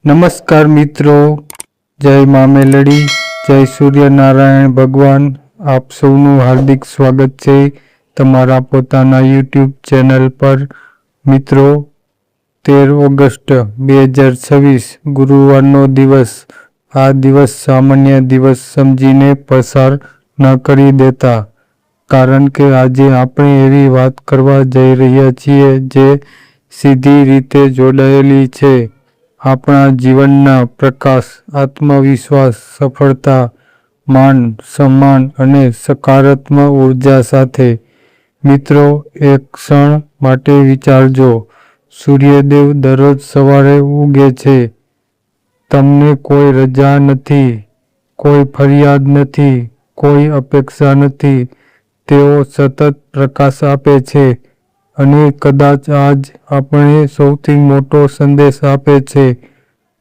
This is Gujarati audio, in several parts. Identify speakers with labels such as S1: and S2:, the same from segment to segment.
S1: નમસ્કાર મિત્રો, જય મા મેલડી, જય સૂર્યનારાયણ ભગવાન. આપ સૌનું હાર્દિક સ્વાગત છે તમારા પોતાના યુટ્યુબ ચેનલ પર. મિત્રો, 13 ઓગસ્ટ 2026 ગુરુવારનો દિવસ. આ દિવસ સામાન્ય દિવસ સમજીને પસાર ન કરી દેતા, કારણ કે આજે આપણે એવી વાત કરવા જઈ રહ્યા છીએ જે સીધી રીતે જોડાયેલી છે આપણા જીવનના પ્રકાશ, આત્મવિશ્વાસ, સફળતા, માન, સન્માન અને સકારાત્મક ઉર્જા સાથે. મિત્રો, એક ક્ષણ માટે વિચારજો. સૂર્યદેવ દરરોજ સવારે ઉગે છે. તમને કોઈ રજા નથી, કોઈ ફરિયાદ નથી, કોઈ અપેક્ષા નથી. તેઓ સતત પ્રકાશ આપે છે. અને કદાચ આજ આપણે સૌથી મોટો સંદેશ આપે છે.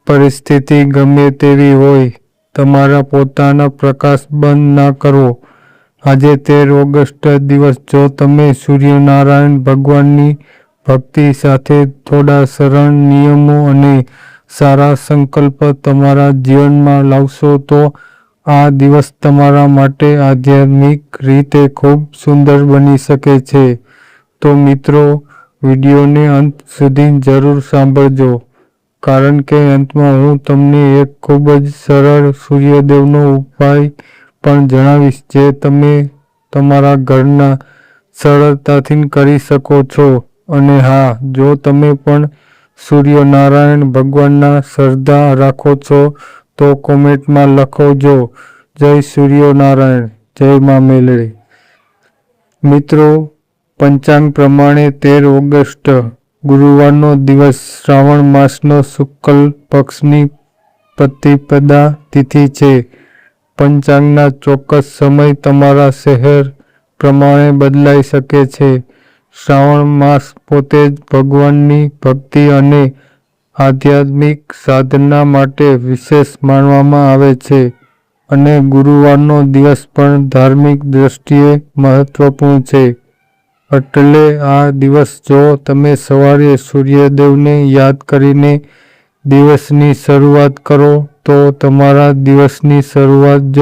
S1: પરિસ્થિતિ ગમે તેવી હોય, તમારા પોતાના પ્રકાશ બંધ ના કરો. આજે 13 ઓગસ્ટ દિવસ જો તમે સૂર્યનારાયણ ભગવાનની ભક્તિ સાથે થોડા સરળ નિયમો અને સારા સંકલ્પ તમારા જીવનમાં લાવશો તો આ દિવસ તમારા માટે આધ્યાત્મિક રીતે ખૂબ સુંદર બની શકે છે. તો મિત્રો, વિડીયોને અંત સુધી જરૂર સાંભળજો, કારણ કે અંતમાં હું તમને એક ખૂબ જ સરળ સૂર્યદેવનો ઉપાય પણ જણાવીશ જે તમે તમારા ઘરના સરળતાથી કરી શકો છો. અને હા, જો તમે પણ સૂર્યનારાયણ ભગવાનના શ્રદ્ધા રાખો છો તો કોમેન્ટમાં લખજો, જય સૂર્યનારાયણ, જય મા મેલડી. મિત્રો, પંચાંગ પ્રમાણે 13 ઓગસ્ટ ગુરુવારનો દિવસ શ્રાવણ માસનો શુક્લ પક્ષની પ્રતિપદા તિથિ છે. પંચાંગના ચોક્કસ સમય તમારા શહેર પ્રમાણે બદલાઈ શકે છે. શ્રાવણ માસ પોતે જ ભગવાનની ભક્તિ અને આધ્યાત્મિક સાધના માટે વિશેષ માનવામાં આવે છે. અને ગુરુવારનો દિવસ પણ ધાર્મિક દ્રષ્ટિએ મહત્વપૂર્ણ છે. એટલે આ દિવસ જો તમે સવારે સૂર્યદેવને યાદ કરીને દિવસની શરૂઆત કરો તો તમારા દિવસની શરૂઆત જ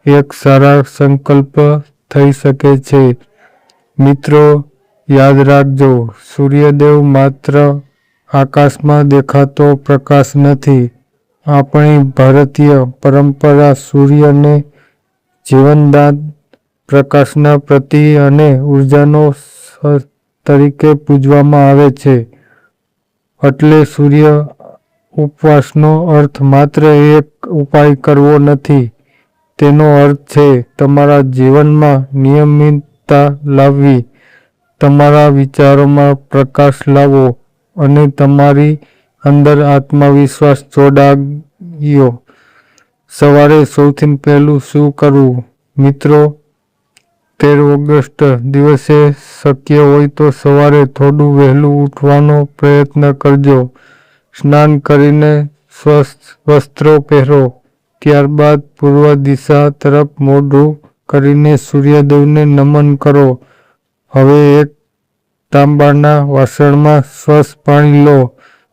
S1: એક સારા સંકલ્પ થઈ શકે છે. મિત્રો, યાદ રાખજો, સૂર્યદેવ માત્ર આકાશમાં દેખાતો પ્રકાશ નથી. આપણી ભારતીય પરંપરા સૂર્યને જીવનદાન, પ્રકાશના પ્રતીક અને ઉર્જાનો તરીકે પૂજવામાં આવે છે. એટલે સૂર્ય ઉપવાસનો અર્થ માત્ર એક ઉપાય કરવો નથી. તેનો અર્થ છે તમારા જીવનમાં નિયમિતતા લાવવી, તમારા વિચારોમાં પ્રકાશ લાવો અને તમારી અંદર આત્મવિશ્વાસ જોડાયો. સવારે સૌથી પહેલું શું કરવું? મિત્રો, 13 ઓગસ્ટ દિવસે શક્ય હોય તો સવારે થોડું વહેલું ઉઠવાનો પ્રયત્ન કરજો. સ્નાન કરીને સ્વચ્છ વસ્ત્રો પહેરો. ત્યારબાદ પૂર્વ દિશા તરફ મોઢું કરીને સૂર્યદેવને નમન કરો. હવે એક તાંબાના વાસણમાં સ્વચ્છ પાણી લો.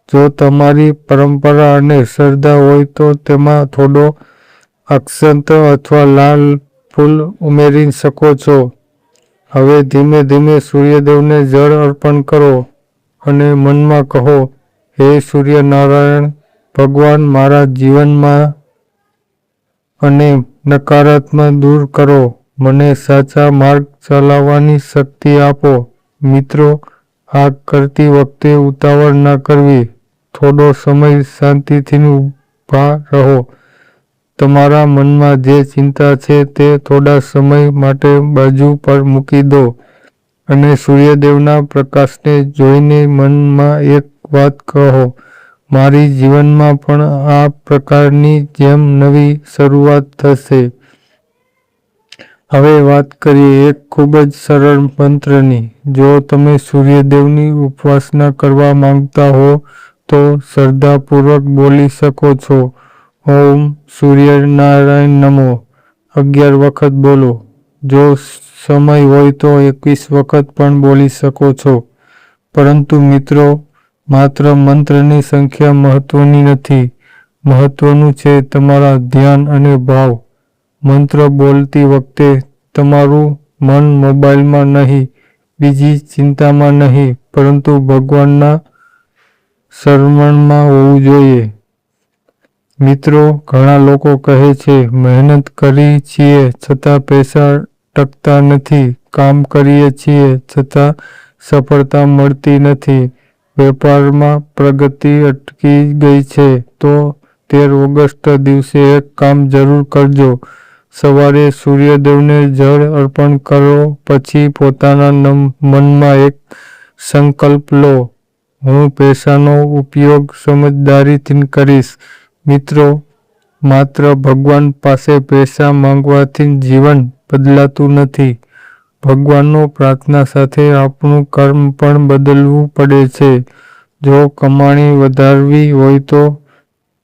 S1: જો તમારી પરંપરા અને શ્રદ્ધા હોય તો તેમાં થોડો અક્ષત અથવા લાલ ફૂલ ઉમેરી શકો છો. હવે ધીમે ધીમે સૂર્યદેવને જળ અર્પણ કરો અને મનમાં કહો, હે સૂર્યનારાયણ ભગવાન, મારા જીવનમાં અને નકારાત્મક દૂર કરો. મને સાચા માર્ગ ચલાવવાની શક્તિ આપો. મિત્રો, આ કરતી વખતે ઉતાવળ ન કરવી. થોડો સમય શાંતિથી ઊભા રહો. તમારા મનમાં જે ચિંતા છે તે થોડા સમય માટે બાજુ પર મૂકી દો અને સૂર્યદેવના પ્રકાશને જોઈને મનમાં એક વાત કહો, મારી જીવનમાં પણ આ પ્રકારની જેમ નવી શરૂઆત થશે. હવે વાત કરીએ એક ખૂબ જ સરળ મંત્રની. જો તમે સૂર્યદેવની ઉપાસના કરવા માંગતા હો તો શ્રદ્ધાપૂર્વક બોલી શકો છો, ઓમ સૂર્યનારાયણ નમો 11 વખત બોલો. જો સમય હોય તો 21 વખત પણ બોલી શકો છો. પરંતુ મિત્રો, માત્ર મંત્રની સંખ્યા મહત્વની નથી, મહત્વનું છે તમારા ધ્યાન અને ભાવ. મંત્ર બોલતી વખતે તમારું મન મોબાઈલમાં નહીં, બીજી ચિંતામાં નહીં, પરંતુ ભગવાનના સ્મરણમાં હોવું જોઈએ. મિત્રો, ઘણા લોકો કહે છે મહેનત કરીએ છીએ છતાં પૈસા ટકતા નથી, કામ કરીએ છીએ છતાં સફળતા મળતી નથી, વેપારમાં પ્રગતિ અટકી ગઈ છે. તો 13 ઓગસ્ટ દિવસે એક કામ જરૂર કરજો. સવારે સૂર્યદેવને જળ અર્પણ કરો, પછી પોતાના મનમાં એક સંકલ્પ લો, હું પૈસાનો ઉપયોગ સમજદારીથી કરીશ. મિત્રો, માત્ર ભગવાન પાસે પૈસા માંગવાથી જીવન બદલાતું નથી. ભગવાનનો પ્રાર્થના સાથે આપણું કર્મ પણ બદલવું પડે છે. જો કમાણી વધારવી હોય તો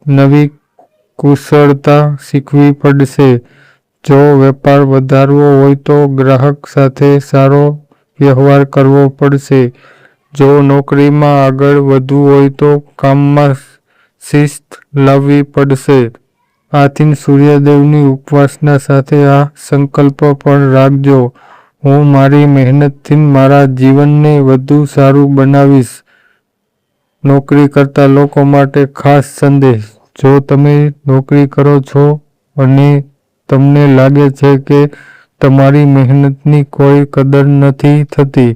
S1: નવી કુશળતા શીખવી પડશે. જો વેપાર વધારવો હોય તો ગ્રાહક સાથે સારો વ્યવહાર કરવો પડશે. જો નોકરીમાં આગળ વધવું હોય તો કામમાં શિસ્ત લાવવી પડશે. આથી સૂર્યદેવની ઉપાસના સાથે આ સંકલ્પ પણ રાખજો, હું મારી મહેનતથી મારા જીવનને વધુ સારું બનાવીશ. નોકરી કરતા લોકો માટે ખાસ સંદેશ. જો તમે નોકરી કરો છો અને તમને લાગે છે કે તમારી મહેનતની કોઈ કદર નથી થતી,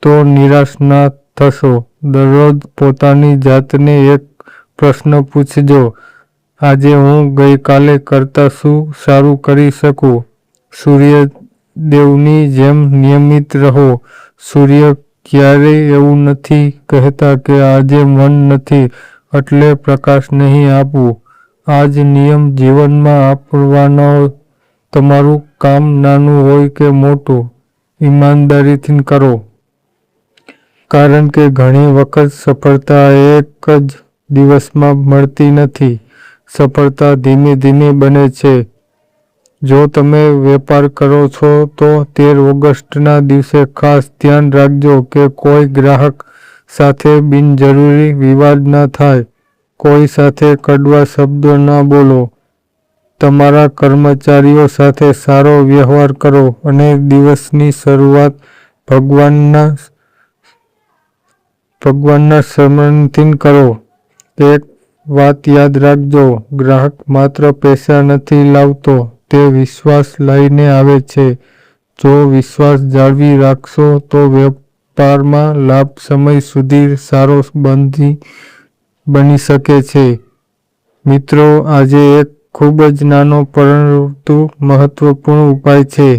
S1: તો નિરાશ ના થશો. દરરોજ પોતાની જાતને એક પ્રશ્ન પૂછજો, આજે હું ગઈકાલે કરતાં શું સારું કરી શકું? સૂર્યદેવની જેમ નિયમિત રહો. સૂર્ય ક્યારેય એવું નથી કહેતા કે આજે મન નથી એટલે પ્રકાશ નહીં આપવું. આ જ નિયમ જીવનમાં આપવાનો. તમારું કામ નાનું હોય કે મોટું, ઈમાનદારીથી કરો. કારણ કે ઘણી વખત સફળતા એક જ દિવસમાં મળતી નથી. સફળતા ધીમે ધીમે બને છે. જો તમે વેપાર કરો છો તો 13 ઓગસ્ટના દિવસે ખાસ ધ્યાન રાખજો કે કોઈ ગ્રાહક સાથે બિનજરૂરી વિવાદ ન થાય. કોઈ સાથે કડવા શબ્દો ન બોલો. તમારા કર્મચારીઓ સાથે સારો વ્યવહાર કરો અને દિવસની શરૂઆત ભગવાનના સ્મરણથી કરો. એક વાત યાદ રાખજો, ગ્રાહક માત્ર પૈસા નથી લાવતો, તે વિશ્વાસ લઈને આવે છે. જો વિશ્વાસ જાળવી રાખશો તો વેપારમાં લાંબ સમય સુધી સારો બની શકે છે. મિત્રો, આજે એક ખૂબ જ નાનો પરંતુ મહત્વપૂર્ણ ઉપાય છે.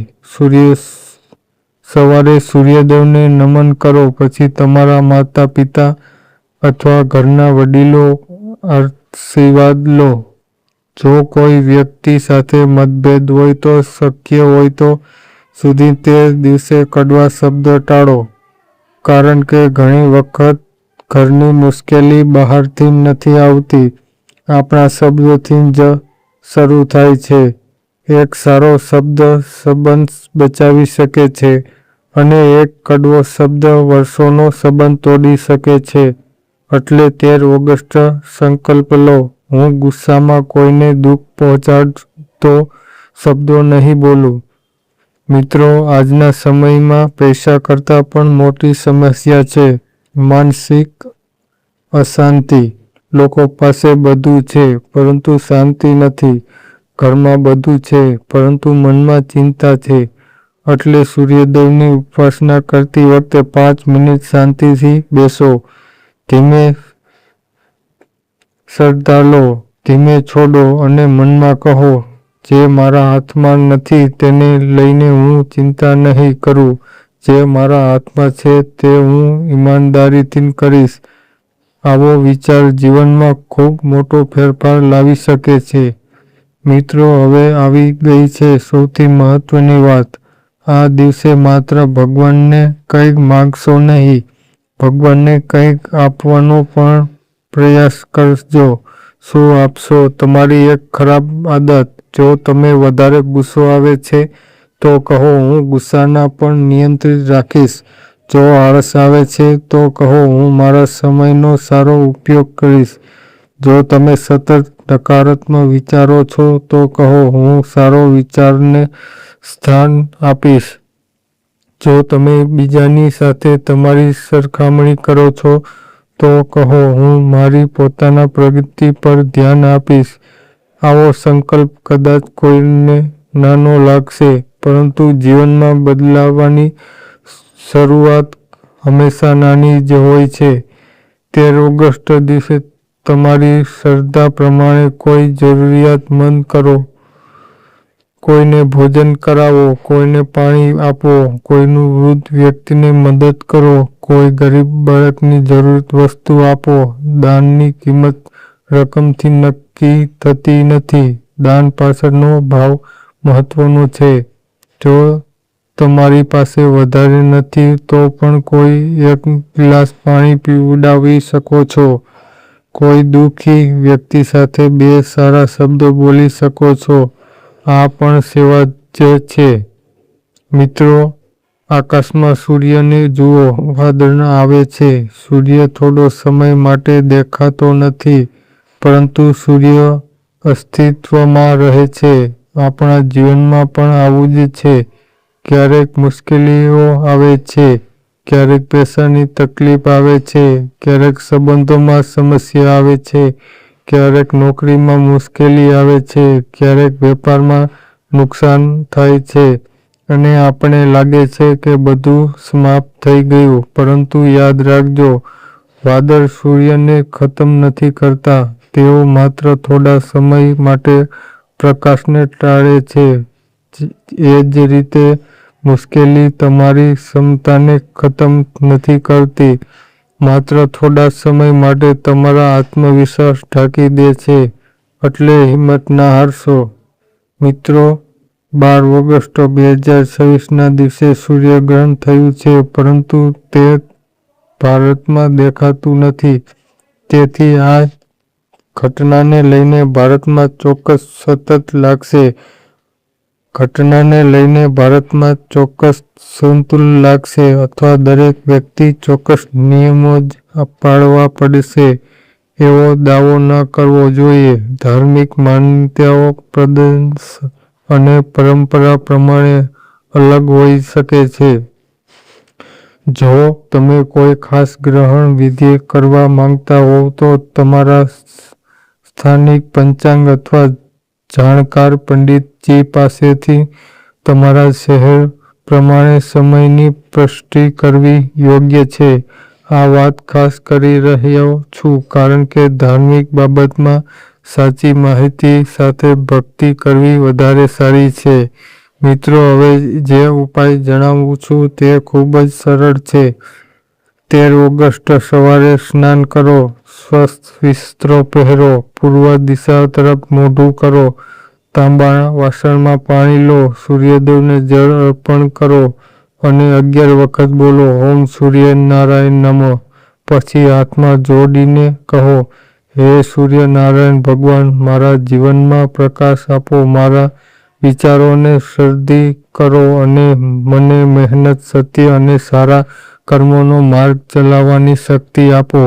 S1: સવારે સૂર્યદેવને નમન કરો, પછી તમારા માતા પિતા અથવા ઘરના વડીલો આશીર્વાદ લો. જો કોઈ વ્યક્તિ સાથે મતભેદ હોય તો શક્ય હોય તો સુધી તે દિવસે કડવા શબ્દ ટાળો. કારણ કે ઘણી વખત ઘરની મુશ્કેલી બહારથી નથી આવતી, આપણા શબ્દોથી જ શરૂ થાય છે. એક સારો શબ્દ સંબંધ બચાવી શકે છે અને એક કડવો શબ્દ વર્ષોનો સંબંધ તોડી શકે છે. એટલે 13 ઓગસ્ટ સંકલ્પ લો, હું ગુસ્સામાં કોઈને દુઃખ પહોંચાડતો શબ્દો નહીં બોલું. મિત્રો, આજના સમયમાં પૈસા કરતાં પણ મોટી સમસ્યા છે માનસિક અશાંતિ. લોકો પાસે બધું છે પરંતુ શાંતિ નથી. ઘરમાં બધું છે પરંતુ મનમાં ચિંતા છે. એટલે સૂર્યદેવની ઉપાસના કરતી વખતે 5 મિનિટ શાંતિથી બેસો. ધીમે શ્રદ્ધા લો, ધીમે છોડો અને મનમાં કહો, જે મારા હાથમાં નથી તેને લઈને હું ચિંતા નહીં કરું. જે મારા હાથમાં છે તે હું ઈમાનદારીથી કરીશ. આવો વિચાર જીવનમાં ખૂબ મોટો ફેરફાર લાવી શકે છે. મિત્રો, હવે આવી ગઈ છે સૌથી મહત્વની વાત. આ દિવસે માત્ર ભગવાનને કંઈક માંગશો નહીં, ભગવાનને કંઈક આપવાનો પણ પ્રયાસ કરજો. શું આપશો? તમારી એક ખરાબ આદત. જો તમે વધારે ગુસ્સો આવે છે તો કહો, હું ગુસ્સાને પણ નિયંત્રિત રાખીશ. જો આળસ આવે છે તો કહો, હું મારા સમયનો સારો ઉપયોગ કરીશ. જો તમે સતત નકારાત્મક વિચારો છો તો કહો હું સારો વિચારને સ્થાન આપીશ. જો તમે બીજાની સાથે તમારી સરખામણી કરો છો તો કહો હું મારી પોતાના પ્રગતિ પર ધ્યાન આપીશ. આવો સંકલ્પ કદાચ કોઈને નાનો લાગશે, પરંતુ જીવનમાં બદલાવવાની શરૂઆત હંમેશા નાની જ હોય છે. 13 ઓગસ્ટ દિવસે તમારી શ્રદ્ધા પ્રમાણે કોઈ જરૂરિયાતમંદ કરો. કોઈને ભોજન કરાવો, કોઈને પાણી આપો, કોઈનું વૃદ્ધ વ્યક્તિને મદદ કરો, કોઈ ગરીબ બાળકની જરૂરિયાત વસ્તુ આપો. દાનની કિંમત રકમથી નક્કી થતી નથી. દાન પાછળનો ભાવ મહત્વનો છે. જો તમારી પાસે વધારે નથી તો પણ કોઈ એક ગ્લાસ પાણી પીવડાવી શકો છો. કોઈ દુઃખી વ્યક્તિ સાથે 2 સારા શબ્દો બોલી શકો છો. આ પણ સેવા જ છે. મિત્રો, આકાશમાં સૂર્યને જુઓ. વાદળ આવે છે. સૂર્ય થોડો સમય માટે દેખાતો નથી, પરંતુ સૂર્ય અસ્તિત્વમાં રહે છે. આપણા જીવનમાં પણ આવું જ છે. ક્યારેક મુશ્કેલીઓ આવે છે, ક્યારેક પૈસાની તકલીફ આવે છે, ક્યારેક સંબંધોમાં સમસ્યા આવે છે, ક્યારેક નોકરીમાં મુશ્કેલી આવે છે, ક્યારેક વેપારમાં નુકસાન થાય છે અને આપણે લાગે છે કે બધું સમાપ્ત થઈ ગયું. પરંતુ યાદ રાખજો, વાદળ સૂર્યને ખતમ નથી કરતા. તેઓ માત્ર થોડા સમય માટે પ્રકાશને ટાળે છે. એ જ રીતે મુશ્કેલી તમારી ક્ષમતાને ખતમ નથી કરતી, માત્ર થોડા સમય માટે તમારા આત્મવિશ્વાસ ઢાંકી દે છે. એટલે હિંમત ના હારશો. મિત્રો, 12 ઓગસ્ટ 2026ના દિવસે સૂર્યગ્રહણ થયું છે, પરંતુ તે ભારતમાં દેખાતું નથી. તેથી આ ઘટનાને લઈને ભારતમાં ચોક્કસ સતત લાગશે. ઘટનાને લઈને ભારતમાં ચોક્કસ સંતુલન લાગશે અથવા દરેક વ્યક્તિ ચોક્કસ નિયમો જ પાળવા પડશે એવો દાવો ન કરવો જોઈએ. ધાર્મિક માન્યતાઓ પ્રદેશ અને પરંપરા પ્રમાણે અલગ હોઈ શકે છે. જો તમે કોઈ ખાસ ગ્રહણ વિધિ કરવા માંગતા હોવ તો તમારા સ્થાનિક પંચાંગ અથવા જાણકાર પંડિતજી પાસેથી તમારા શહેર પ્રમાણે સમયની પુષ્ટિ કરવી યોગ્ય છે. આ વાત ખાસ કરી રહ્યો છું કારણ કે ધાર્મિક બાબતમાં સાચી માહિતી સાથે ભક્તિ કરવી વધારે સારી છે. મિત્રો, હવે જે ઉપાય જણાવું છું તે ખૂબ જ સરળ છે. 13 ઓગસ્ટ સવારે સ્નાન કરો, સ્વચ્છ વસ્ત્રો પહેરો, પૂર્વ દિશા તરફ મોઢું કરો, તાંબાના વાસણમાં પાણી લો, સૂર્યદેવને જળ અર્પણ કરો અને 11 વખત બોલો ઓમ સૂર્યનારાયણ નમઃ. પછી હાથમાં જોડીને કહો, હે સૂર્યનારાયણ ભગવાન, મારા જીવનમાં પ્રકાશ આપો, મારા વિચારોને સદ્ધર કરો અને મને મહેનત, સત્ય અને સારા કર્મોનો માર્ગ ચલાવવાની શક્તિ આપો.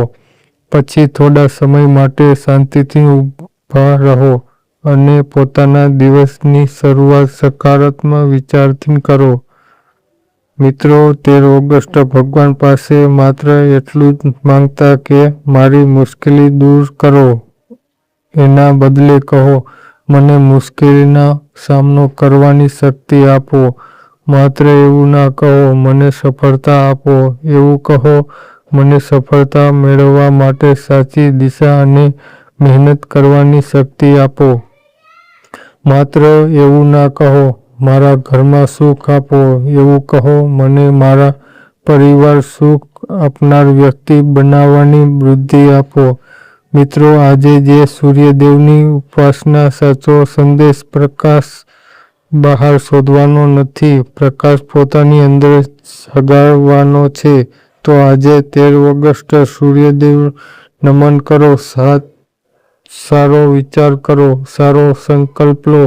S1: પછી થોડા સમય માટે શાંતિથી ઊભા રહો અને પોતાના દિવસની શરૂઆત સકારાત્મક વિચારથી કરો. મિત્રો, 13 ઓગસ્ટ ભગવાન પાસે માત્ર એટલું જ માંગતા કે મારી મુશ્કેલી દૂર કરો. એના બદલે કહો, મને મુશ્કેલીનો સામનો કરવાની શક્તિ આપો. માત્ર એવું ના કહો, મને સફળતા આપો. એવું કહો, મને સફળતા મેળવવા માટે સાચી દિશા અને મહેનત કરવાની શક્તિ આપો. માત્ર એવું ના કહો, મારા ઘરમાં સુખ આપો. એવું કહો, મને મારા પરિવાર સુખ આપનાર વ્યક્તિ બનાવવાની બુદ્ધિ આપો. મિત્રો, આજે જે સૂર્યદેવની ઉપાસના સાચો સંદેશ પ્રકાશ બહાર શોધવાનો નથી, પ્રકાશ પોતાની અંદર જગાડવાનો છે. તો આજે 13 ઓગસ્ટ સૂર્યદેવ નમન કરો, સારો વિચાર કરો, સારો સંકલ્પ લો,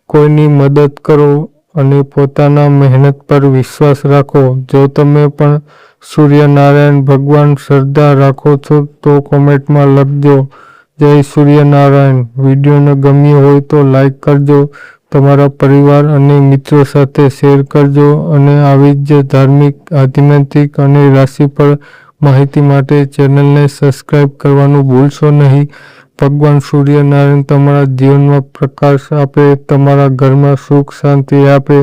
S1: કોઈની મદદ કરો અને પોતાના મહેનત પર વિશ્વાસ રાખો. જો તમે પણ સૂર્યનારાયણ ભગવાન શ્રદ્ધા રાખો છો તો કોમેન્ટમાં લખજો, જય સૂર્યનારાયણ. વિડીયોને ગમ્યો હોય તો લાઈક કરજો, તમારા પરિવાર અને મિત્રો સાથે શેર કરજો અને આવી જ ધાર્મિક, આધ્યાત્મિક અને રાશિફળ માહિતી માટે ચેનલને સબસ્ક્રાઈબ કરવાનું ભૂલશો નહીં. ભગવાન સૂર્યનારાયણ તમારા જીવનમાં પ્રકાશ આપે, તમારા ઘરમાં સુખ શાંતિ આપે,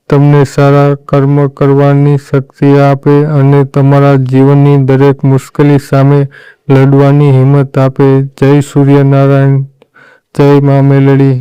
S1: તમને સારા કર્મ કરવાની શક્તિ આપે અને તમારા જીવનની દરેક મુશ્કેલી સામે લડવાની હિંમત આપે. જય સૂર્યનારાયણ. જય મા મેલડી.